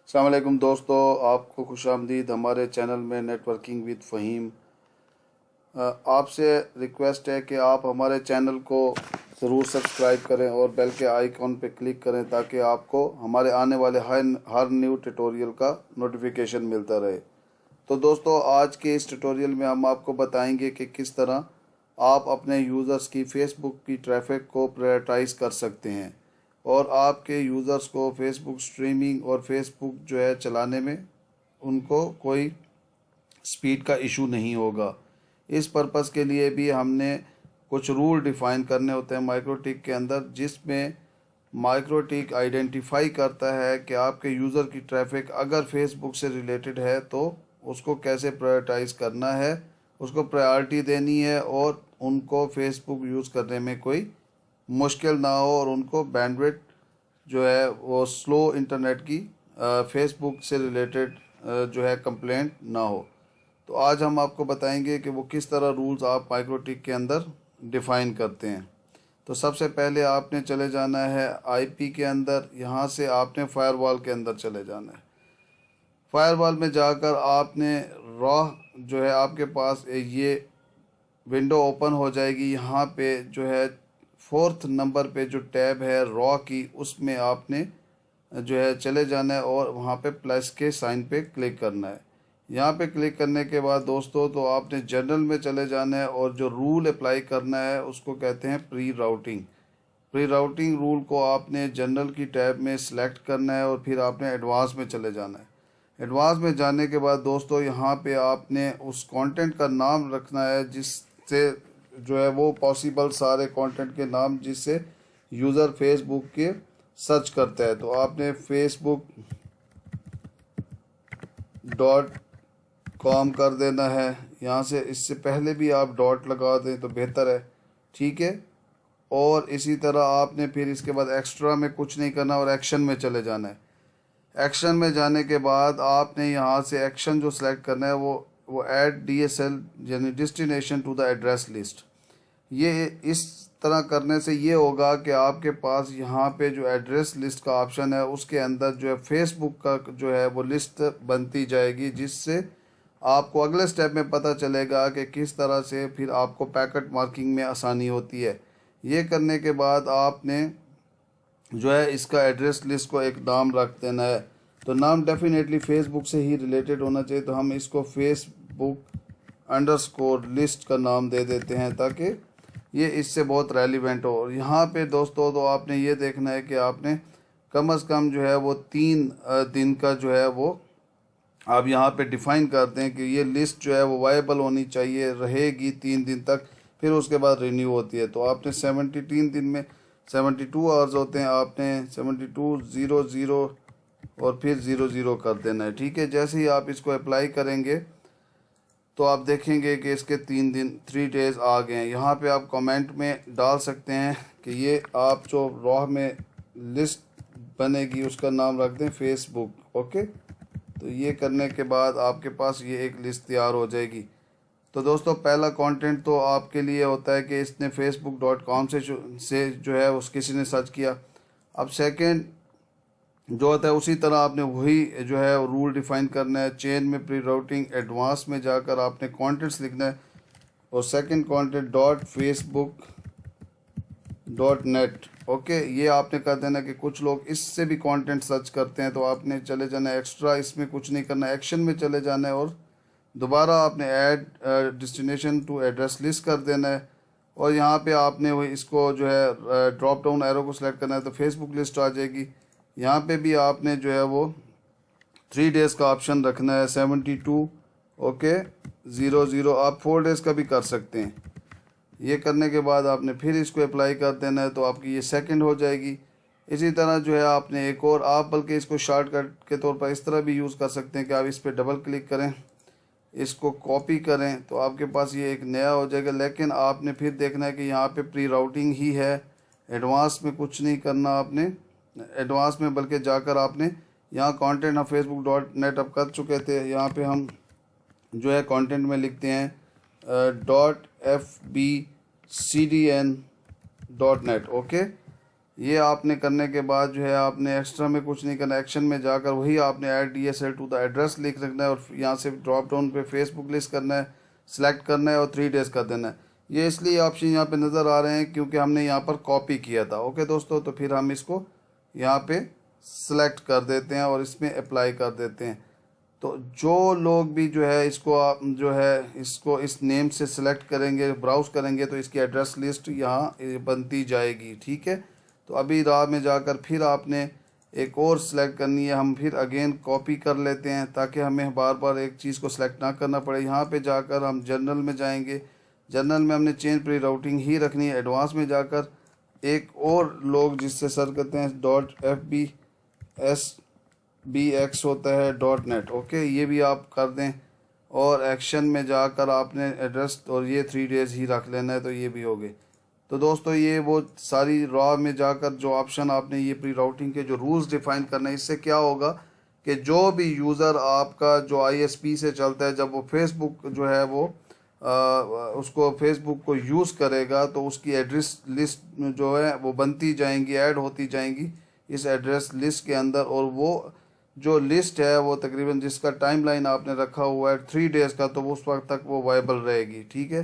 अस्सलाम वालेकुम दोस्तों, आपको खुशामदीद हमारे चैनल में नेटवर्किंग विद फ़हीम। आपसे रिक्वेस्ट है कि आप हमारे चैनल को ज़रूर सब्सक्राइब करें और बेल के आइकॉन पर क्लिक करें ताकि आपको हमारे आने वाले हर न्यू ट्यूटोरियल का नोटिफिकेशन मिलता रहे। तो दोस्तों, आज के इस ट्यूटोरियल में हम आपको बताएंगे कि किस तरह आप अपने यूज़र्स की फ़ेसबुक की ट्रैफिक को प्रायोरिटाइज़ कर सकते हैं और आपके यूज़र्स को फेसबुक स्ट्रीमिंग और फेसबुक जो है चलाने में उनको कोई स्पीड का इशू नहीं होगा। इस पर्पज़ के लिए भी हमने कुछ रूल डिफ़ाइन करने होते हैं माइक्रोटिक के अंदर, जिसमें माइक्रोटिक आइडेंटिफाई करता है कि आपके यूज़र की ट्रैफिक अगर फेसबुक से रिलेटेड है तो उसको कैसे प्रायोरिटाइज़ करना है, उसको प्रायोरिटी देनी है और उनको फेसबुक यूज़ करने में कोई मुश्किल ना हो और उनको बैंडविड्थ जो है वो स्लो इंटरनेट की फेसबुक से रिलेटेड जो है कंप्लेंट ना हो। तो आज हम आपको बताएंगे कि वो किस तरह रूल्स आप माइक्रोटिक के अंदर डिफ़ाइन करते हैं। तो सबसे पहले आपने चले जाना है आईपी के अंदर, यहाँ से आपने फायरवॉल के अंदर चले जाना है। फायरवॉल में जाकर आपने रॉ जो है आपके पास ये विंडो ओपन हो जाएगी। यहाँ पे जो है 4th नंबर पे जो टैब है रॉ की, उसमें आपने जो है चले जाना है और वहाँ पे प्लस के साइन पे क्लिक करना है। यहाँ पे क्लिक करने के बाद दोस्तों तो आपने जनरल में चले जाना है और जो रूल अप्लाई करना है उसको कहते हैं pre routing. Pre routing rule को आपने जनरल की टैब में सिलेक्ट करना है और फिर आपने एडवांस में चले जाना है। एडवांस में जाने के बाद दोस्तों यहाँ पे आपने उस कंटेंट का नाम रखना है जिससे जो है वो पॉसिबल सारे कंटेंट के नाम जिससे यूज़र फेसबुक के सर्च करता है। तो आपने facebook.com कर देना है यहाँ से। इससे पहले भी आप डॉट लगा दें तो बेहतर है, ठीक है। और इसी तरह आपने फिर इसके बाद एक्स्ट्रा में कुछ नहीं करना और एक्शन में चले जाना है। एक्शन में जाने के बाद आपने यहाँ से एक्शन जो सेलेक्ट करना है वो ऐड DSL यानी destination to the address list. ये इस तरह करने से ये होगा कि आपके पास यहाँ पे जो एड्रेस लिस्ट का ऑप्शन है उसके अंदर जो है फेसबुक का जो है वो लिस्ट बनती जाएगी, जिससे आपको अगले स्टेप में पता चलेगा कि किस तरह से फिर आपको पैकेट मार्किंग में आसानी होती है। ये करने के बाद आपने जो है इसका एड्रेस लिस्ट को एक नाम रख देना है। तो नाम डेफिनेटली फेसबुक से ही रिलेटेड होना चाहिए, तो हम इसको फेसबुक_लिस्ट का नाम दे देते हैं ताकि ये इससे बहुत रेलिवेंट हो। और यहाँ पे दोस्तों तो आपने ये देखना है कि आपने कम अज़ कम जो है वो 3 दिन का जो है वो आप यहाँ पे डिफ़ाइन करते हैं कि ये लिस्ट जो है वो वायबल होनी चाहिए, रहेगी 3 दिन तक, फिर उसके बाद रिन्यू होती है। तो आपने 73 दिन में 72 आवर्स होते हैं, आपने 7200 और फिर 00 कर देना है, ठीक है। जैसे ही आप इसको अप्लाई करेंगे तो आप देखेंगे कि इसके 3 डेज़ आ गए हैं। यहाँ पे आप कमेंट में डाल सकते हैं कि ये आप जो रॉ में लिस्ट बनेगी उसका नाम रख दें फेसबुक, ओके। तो ये करने के बाद आपके पास ये एक लिस्ट तैयार हो जाएगी। तो दोस्तों पहला कंटेंट तो आपके लिए होता है कि इसने facebook.com से जो है उस किसी ने सर्च किया। अब सेकंड जो होता है उसी तरह आपने वही जो है रूल डिफ़ाइन करना है। चेन में प्री राउटिंग एडवांस में जाकर आपने कंटेंट्स लिखना है और सेकंड कंटेंट .facebook.net, ओके। ये आपने कर देना कि कुछ लोग इससे भी कंटेंट सर्च करते हैं, तो आपने चले जाना है एक्स्ट्रा, इसमें कुछ नहीं करना, एक्शन में चले जाना है और दोबारा आपने add destination to address list कर देना है। और यहाँ पे आपने वही इसको जो है ड्रॉप डाउन एरो को सिलेक्ट करना है तो फेसबुक लिस्ट आ जाएगी। यहाँ पे भी आपने जो है वो 3 डेज़ का ऑप्शन रखना है 72 ओके 00, आप 4 डेज़ का भी कर सकते हैं। ये करने के बाद आपने फिर इसको अप्लाई कर देना है तो आपकी ये सेकंड हो जाएगी। इसी तरह जो है आपने एक और, आप बल्कि इसको शॉर्टकट के तौर पर इस तरह भी यूज़ कर सकते हैं कि आप इस पर डबल क्लिक करें, इसको कॉपी करें तो आपके पास ये एक नया हो जाएगा। लेकिन आपने फिर देखना है कि यहाँ पे प्री राउटिंग ही है, एडवांस में कुछ नहीं करना आपने, एडवांस में बल्कि जाकर आपने यहाँ कंटेंट हम facebook.net अब कर चुके थे, यहाँ पे हम जो है कंटेंट में लिखते हैं .fbcdn.net, ओके। ये आपने करने के बाद जो है आपने एक्स्ट्रा में कुछ नहीं करना, एक्शन में जाकर वही आपने add DSL to the address लिख रखना है और यहाँ से ड्रॉप डाउन पे फेसबुक लिस्ट करना है, सिलेक्ट करना है और 3 डेज़ कर देना है। ये इसलिए ऑप्शन यहाँ पे नज़र आ रहे हैं क्योंकि हमने यहाँ पर कॉपी किया था। ओके दोस्तों, तो फिर हम इसको यहाँ पे सिलेक्ट कर देते हैं और इसमें अप्लाई कर देते हैं। तो जो लोग भी जो है इसको आप जो है इसको इस नेम से सिलेक्ट करेंगे, ब्राउज़ करेंगे, तो इसकी एड्रेस लिस्ट यहाँ बनती जाएगी। ठीक है, तो अभी राह में जाकर फिर आपने एक और सिलेक्ट करनी है। हम फिर अगेन कॉपी कर लेते हैं ताकि हमें बार बार एक चीज़ को सिलेक्ट ना करना पड़े। यहाँ पे जाकर हम जनरल में जाएंगे, जनरल में हमने चेंज प्री राउटिंग ही रखनी है। एडवांस में जाकर एक और लोग जिससे सर्च करते हैं .fbsbx होता है .net। ओके, ये भी आप कर दें और एक्शन में जाकर आपने एड्रेस और ये 3 डेज़ ही रख लेना है, तो ये भी हो गए। तो दोस्तों ये वो सारी रॉ में जाकर जो ऑप्शन आपने ये प्री राउटिंग के जो रूल्स डिफाइन करने, इससे क्या होगा कि जो भी यूज़र आपका जो ISP से चलता है, जब वो फेसबुक जो है वो उसको फेसबुक को यूज़ करेगा तो उसकी एड्रेस लिस्ट जो है वो बनती जाएंगी, ऐड होती जाएंगी इस एड्रेस लिस्ट के अंदर। और वो जो लिस्ट है वो तकरीबन जिसका टाइमलाइन आपने रखा हुआ है 3 डेज़ का, तो वो उस वक्त तक वो वायबल रहेगी। ठीक है,